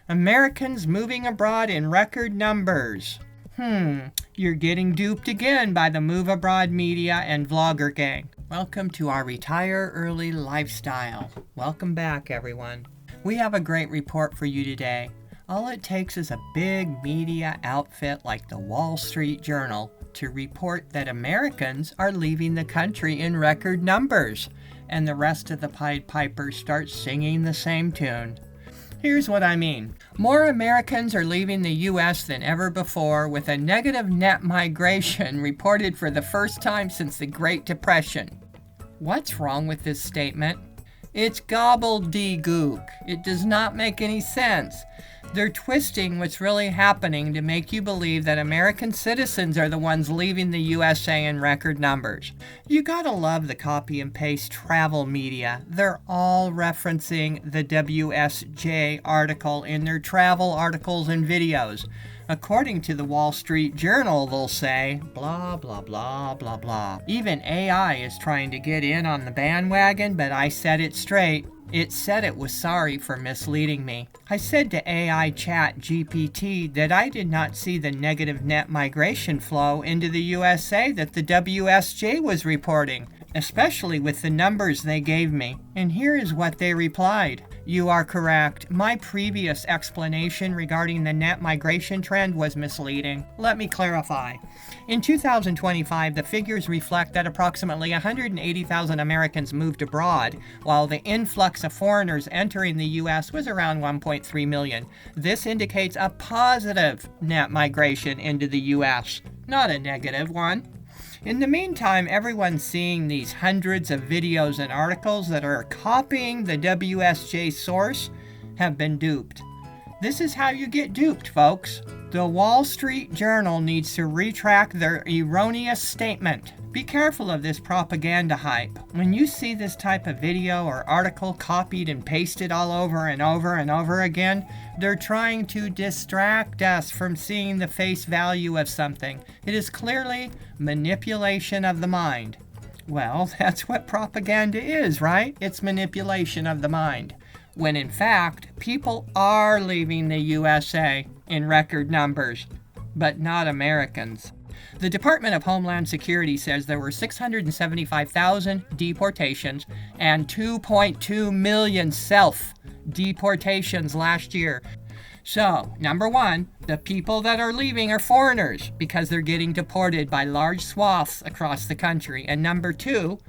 Americans moving abroad in record numbers. You're getting duped again by the move abroad media and vlogger gang. Welcome to our retire early lifestyle. Welcome back, everyone. We have a great report for you today. All it takes is a big media outfit like the Wall Street Journal to report that Americans are leaving the country in record numbers, and the rest of the Pied Pipers start singing the same tune. Here's what I mean. More Americans are leaving the U.S. than ever before, with a negative net migration reported for the first time since the Great Depression. What's wrong with this statement? It's gobbledygook. It does not make any sense. They're twisting what's really happening to make you believe that American citizens are the ones leaving the USA in record numbers. You gotta love the copy and paste travel media. They're all referencing the WSJ article in their travel articles and videos. According to the Wall Street Journal, they'll say, blah, blah, blah, blah, blah. Even AI is trying to get in on the bandwagon, but I said it straight. It said it was sorry for misleading me. I said to AI Chat GPT that I did not see the negative net migration flow into the USA that the WSJ was reporting, especially with the numbers they gave me. And here is what they replied. You are correct. My previous explanation regarding the net migration trend was misleading. Let me clarify. In 2025, the figures reflect that approximately 180,000 Americans moved abroad, while the influx of foreigners entering the U.S. was around 1.3 million. This indicates a positive net migration into the U.S., not a negative one. In the meantime, everyone's seeing these hundreds of videos and articles that are copying the WSJ source have been duped. This is how you get duped, folks. The Wall Street Journal needs to retract their erroneous statement. Be careful of this propaganda hype. When you see this type of video or article copied and pasted all over and over and over again, they're trying to distract us from seeing the face value of something. It is clearly manipulation of the mind. Well, that's what propaganda is, right? It's manipulation of the mind. When in fact, people are leaving the USA in record numbers, but not Americans. The Department of Homeland Security says there were 675,000 deportations and 2.2 million self-deportations last year. So, number one, the people that are leaving are foreigners because they're getting deported by large swaths across the country. And number two,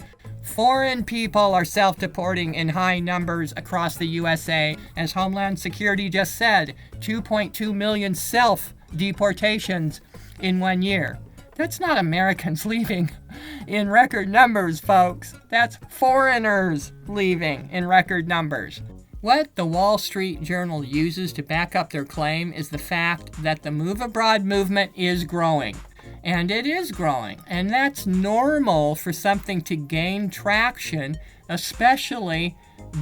foreign people are self-deporting in high numbers across the USA. As Homeland Security just said, 2.2 million self-deportations in 1 year. That's not Americans leaving in record numbers, folks. That's foreigners leaving in record numbers. What the Wall Street Journal uses to back up their claim is the fact that the move abroad movement is growing. And it is growing. And that's normal for something to gain traction, especially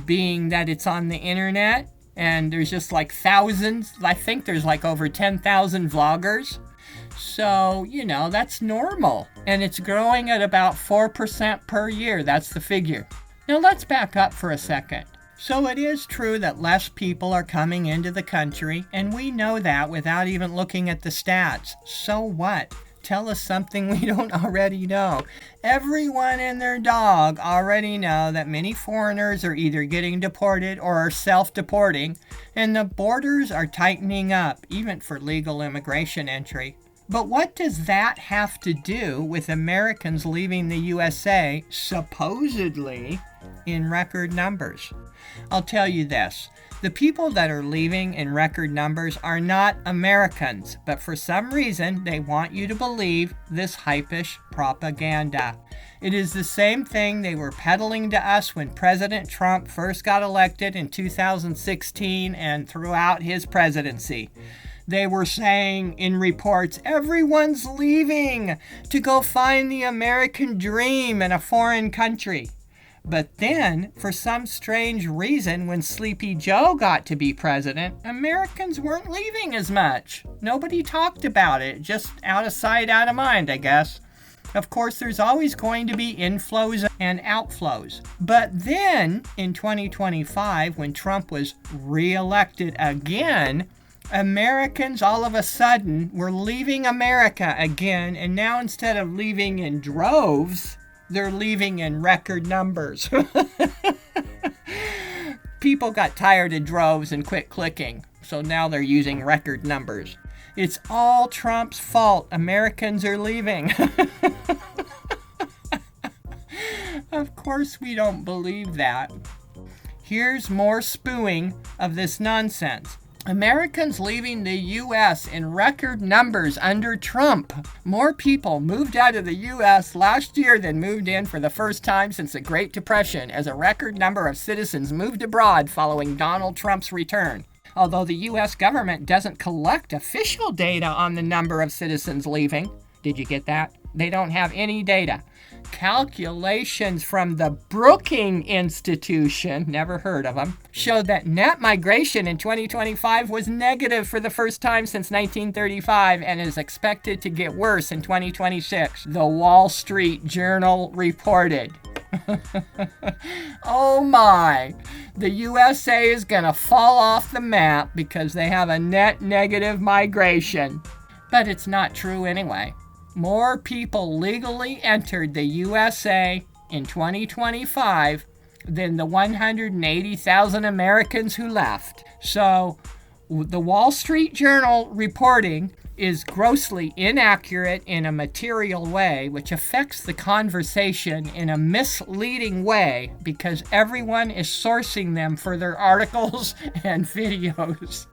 being that it's on the internet and there's just like thousands. I think there's like over 10,000 vloggers. So, that's normal. And it's growing at about 4% per year. That's the figure. Now let's back up for a second. So it is true that less people are coming into the country, and we know that without even looking at the stats. So what? Tell us something we don't already know. Everyone and their dog already know that many foreigners are either getting deported or are self-deporting, and the borders are tightening up, even for legal immigration entry. But what does that have to do with Americans leaving the USA, supposedly, in record numbers? I'll tell you this. The people that are leaving in record numbers are not Americans, but for some reason they want you to believe this hypish propaganda. It is the same thing they were peddling to us when President Trump first got elected in 2016 and throughout his presidency. They were saying in reports, everyone's leaving to go find the American dream in a foreign country. But then, for some strange reason, when Sleepy Joe got to be president, Americans weren't leaving as much. Nobody talked about it, just out of sight, out of mind, I guess. Of course, there's always going to be inflows and outflows. But then in 2025, when Trump was reelected again, Americans all of a sudden were leaving America again. And now instead of leaving in droves, they're leaving in record numbers. People got tired of droves and quit clicking. So now they're using record numbers. It's all Trump's fault. Americans are leaving. Of course we don't believe that. Here's more spewing of this nonsense. Americans leaving the U.S. in record numbers under Trump. More people moved out of the U.S. last year than moved in for the first time since the Great Depression, as a record number of citizens moved abroad following Donald Trump's return. Although the U.S. government doesn't collect official data on the number of citizens leaving. Did you get that? They don't have any data. Calculations from the Brookings Institution, never heard of them, showed that net migration in 2025 was negative for the first time since 1935 and is expected to get worse in 2026, the Wall Street Journal reported. Oh my! The USA is gonna fall off the map because they have a net negative migration. But it's not true anyway. More people legally entered the USA in 2025 than the 180,000 Americans who left. So the Wall Street Journal reporting is grossly inaccurate in a material way, which affects the conversation in a misleading way because everyone is sourcing them for their articles and videos.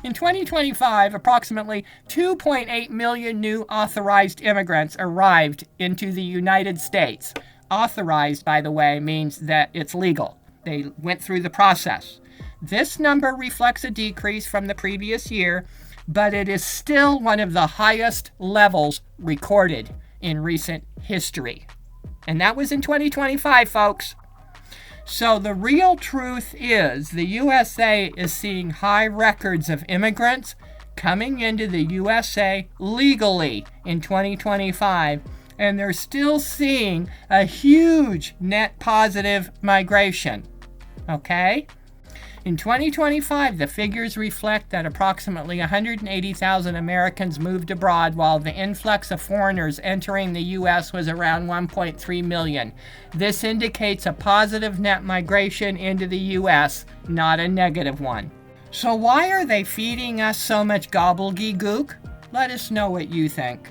In 2025, approximately 2.8 million new authorized immigrants arrived into the United States. Authorized, by the way, means that it's legal. They went through the process. This number reflects a decrease from the previous year, but it is still one of the highest levels recorded in recent history. And that was in 2025, folks. So the real truth is the USA is seeing high records of immigrants coming into the USA legally in 2025, and they're still seeing a huge net positive migration. Okay? In 2025, the figures reflect that approximately 180,000 Americans moved abroad, while the influx of foreigners entering the U.S. was around 1.3 million. This indicates a positive net migration into the U.S., not a negative one. So why are they feeding us so much gobbledygook? Let us know what you think.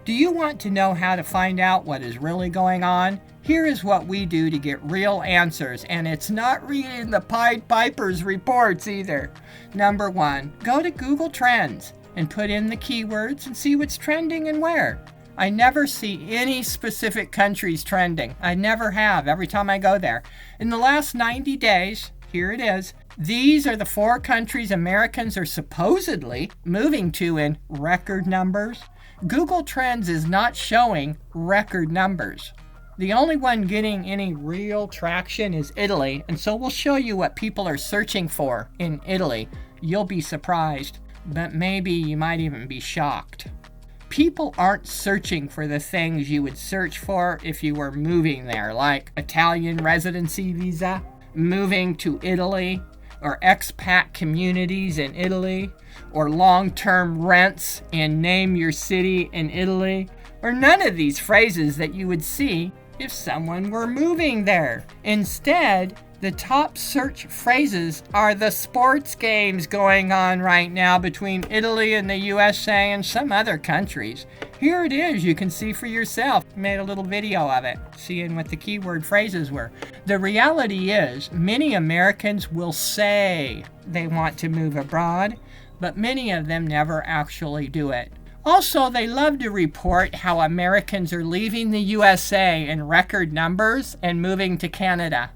Do you want to know how to find out what is really going on? Here is what we do to get real answers, and it's not reading the Pied Piper's reports either. Number 1, go to Google Trends and put in the keywords and see what's trending and where. I never see any specific countries trending. I never have every time I go there. In the last 90 days, here it is. These are the 4 countries Americans are supposedly moving to in record numbers. Google Trends is not showing record numbers. The only one getting any real traction is Italy, and so we'll show you what people are searching for in Italy. You'll be surprised, but maybe you might even be shocked. People aren't searching for the things you would search for if you were moving there, like Italian residency visa, moving to Italy, or expat communities in Italy, or long-term rents in name your city in Italy, or none of these phrases that you would see if someone were moving there. Instead, the top search phrases are the sports games going on right now between Italy and the USA and some other countries. Here it is, you can see for yourself. I made a little video of it, seeing what the keyword phrases were. The reality is, many Americans will say they want to move abroad, but many of them never actually do it. Also, they love to report how Americans are leaving the USA in record numbers and moving to Canada.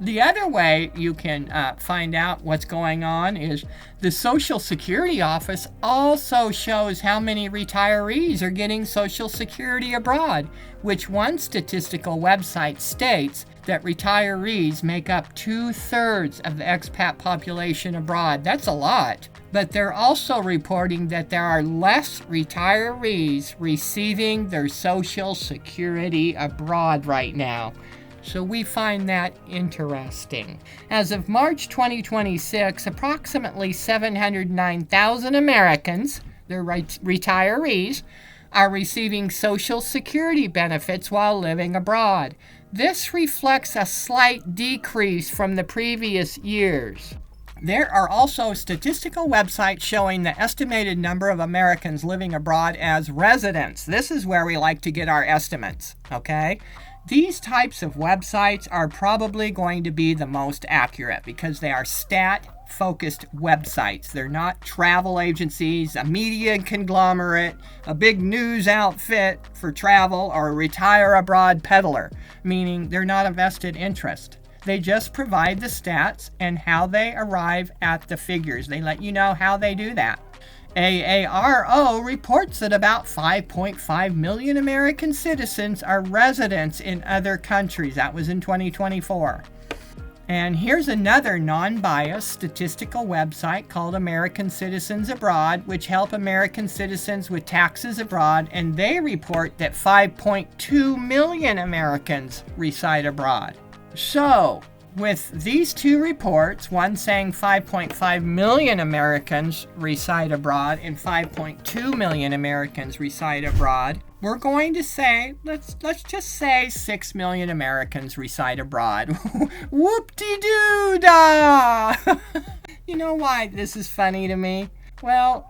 The other way you can find out what's going on is the Social Security Office also shows how many retirees are getting Social Security abroad, which one statistical website states that retirees make up 2/3 of the expat population abroad. That's a lot. But they're also reporting that there are less retirees receiving their Social Security abroad right now. So we find that interesting. As of March 2026, approximately 709,000 Americans, they're retirees, are receiving Social Security benefits while living abroad. This reflects a slight decrease from the previous years. There are also statistical websites showing the estimated number of Americans living abroad as residents. This is where we like to get our estimates, okay? These types of websites are probably going to be the most accurate because they are stat-focused websites. They're not travel agencies, a media conglomerate, a big news outfit for travel, or a retire abroad peddler, meaning they're not a vested interest. They just provide the stats and how they arrive at the figures. They let you know how they do that. AARO reports that about 5.5 million American citizens are residents in other countries. That was in 2024. And here's another non-biased statistical website called American Citizens Abroad, which help American citizens with taxes abroad, and they report that 5.2 million Americans reside abroad. So, with these two reports, one saying 5.5 million Americans reside abroad and 5.2 million Americans reside abroad, we're going to say, let's just say 6 million Americans reside abroad. Whoop-de-doo-dah! You know why this is funny to me? Well,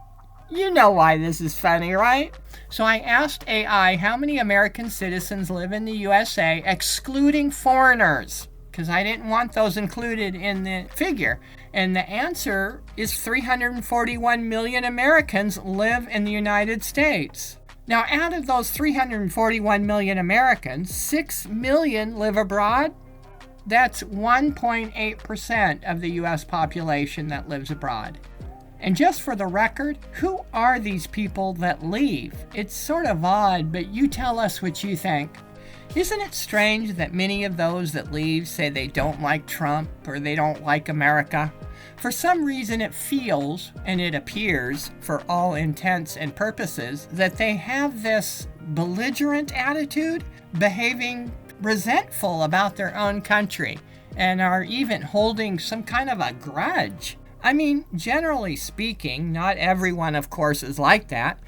you know why this is funny, right? So I asked AI how many American citizens live in the USA, excluding foreigners, because I didn't want those included in the figure. And the answer is 341 million Americans live in the United States. Now, out of those 341 million Americans, 6 million live abroad. That's 1.8% of the U.S. population that lives abroad. And just for the record, who are these people that leave? It's sort of odd, but you tell us what you think. Isn't it strange that many of those that leave say they don't like Trump or they don't like America? For some reason it feels, and it appears, for all intents and purposes, that they have this belligerent attitude, behaving resentful about their own country, and are even holding some kind of a grudge. I mean, generally speaking, not everyone, of course, is like that,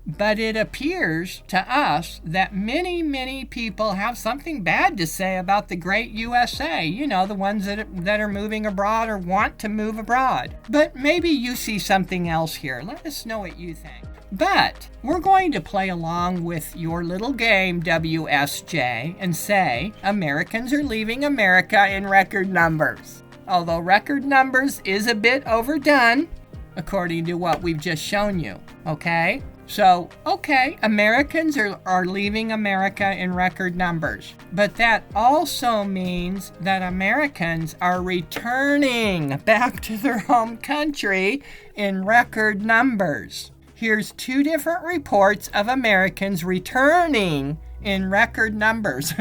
but it appears to us that many, many people have something bad to say about the great USA. You know, the ones that are moving abroad or want to move abroad. But maybe you see something else here. Let us know what you think. But we're going to play along with your little game, WSJ, and say Americans are leaving America in record numbers. Although record numbers is a bit overdone, according to what we've just shown you, okay? So, okay, Americans are leaving America in record numbers. But that also means that Americans are returning back to their home country in record numbers. Here's two different reports of Americans returning in record numbers.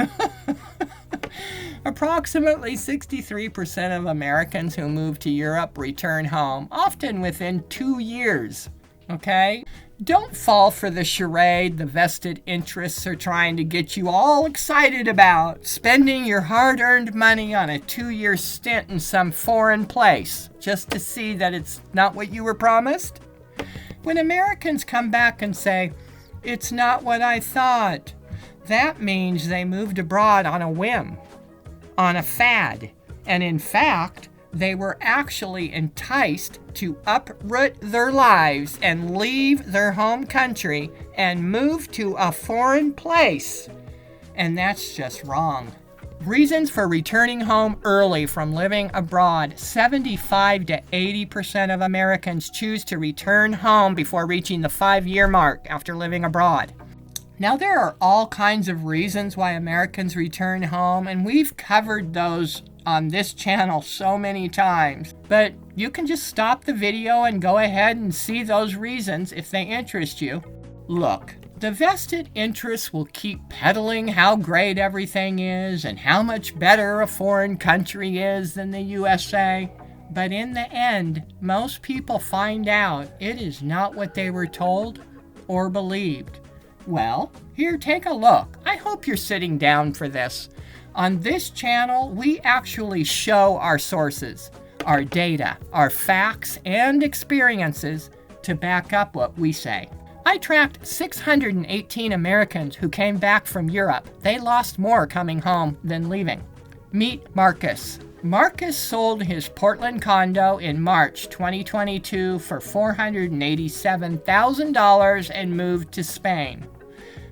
Approximately 63% of Americans who move to Europe return home, often within 2 years. Okay? Don't fall for the charade the vested interests are trying to get you all excited about, spending your hard-earned money on a 2-year stint in some foreign place, just to see that it's not what you were promised. When Americans come back and say, "It's not what I thought," that means they moved abroad on a whim, on a fad, and in fact, they were actually enticed to uproot their lives and leave their home country and move to a foreign place. And that's just wrong. Reasons for returning home early from living abroad. 75 to 80% of Americans choose to return home before reaching the 5-year mark after living abroad. Now, there are all kinds of reasons why Americans return home, and we've covered those on this channel so many times. But you can just stop the video and go ahead and see those reasons if they interest you. Look, The vested interests will keep peddling how great everything is and how much better a foreign country is than the USA. But in the end, most people find out it is not what they were told or believed. Well, here, take a look. I hope you're sitting down for this. On this channel, we actually show our sources, our data, our facts, and experiences to back up what we say. I tracked 618 Americans who came back from Europe. They lost more coming home than leaving. Meet Marcus. Marcus sold his Portland condo in March 2022 for $487,000 and moved to Spain.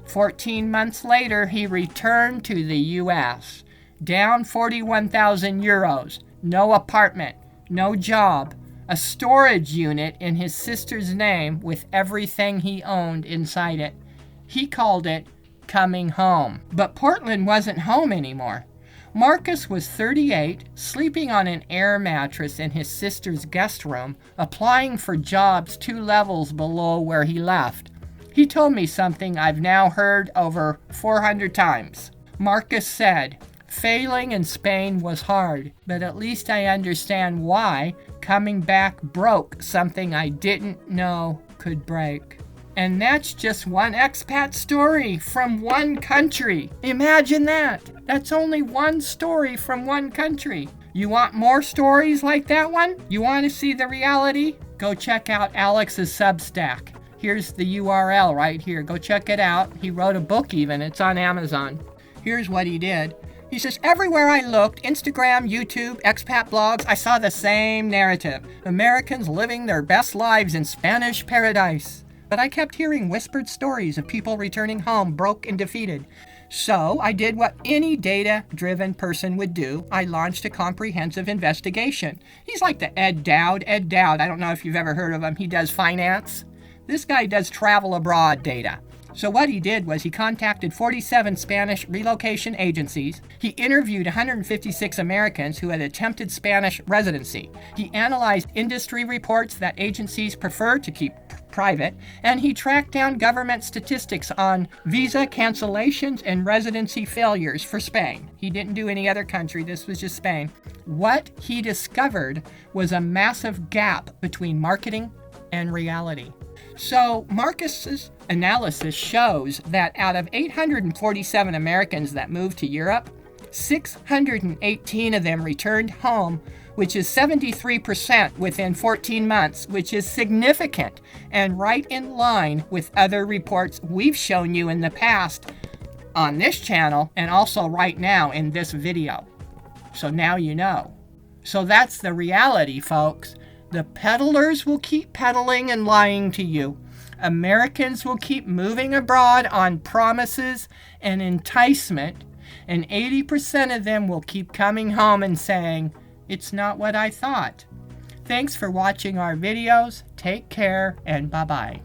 14 months later, he returned to the U.S. Down 41,000 euros, no apartment, no job, a storage unit in his sister's name with everything he owned inside it. He called it coming home. But Portland wasn't home anymore. Marcus was 38, sleeping on an air mattress in his sister's guest room, applying for jobs 2 levels below where he left. He told me something I've now heard over 400 times. Marcus said, "Failing in Spain was hard, but at least I understand why coming back broke something I didn't know could break." And that's just one expat story from one country. Imagine that. That's only one story from one country. You want more stories like that one? You want to see the reality? Go check out Alex's Substack. Here's the URL right here. Go check it out. He wrote a book even. It's on Amazon. Here's what he did. He says, everywhere I looked, Instagram, YouTube, expat blogs, I saw the same narrative. Americans living their best lives in Spanish paradise. But I kept hearing whispered stories of people returning home broke and defeated. So I did what any data-driven person would do. I launched a comprehensive investigation. He's like the Ed Dowd. Ed Dowd, I don't know if you've ever heard of him. He does finance. This guy does travel abroad data. So what he did was he contacted 47 Spanish relocation agencies. He interviewed 156 Americans who had attempted Spanish residency. He analyzed industry reports that agencies prefer to keep private, and he tracked down government statistics on visa cancellations and residency failures for Spain. He didn't do any other country. This was just Spain. What he discovered was a massive gap between marketing and reality. So Marcus's analysis shows that out of 847 Americans that moved to Europe, 618 of them returned home, which is 73% within 14 months, which is significant and right in line with other reports we've shown you in the past on this channel and also right now in this video. So now you know. So that's the reality, folks. The peddlers will keep peddling and lying to you. Americans will keep moving abroad on promises and enticement, and 80% of them will keep coming home and saying, "It's not what I thought." Thanks for watching our videos. Take care and bye-bye.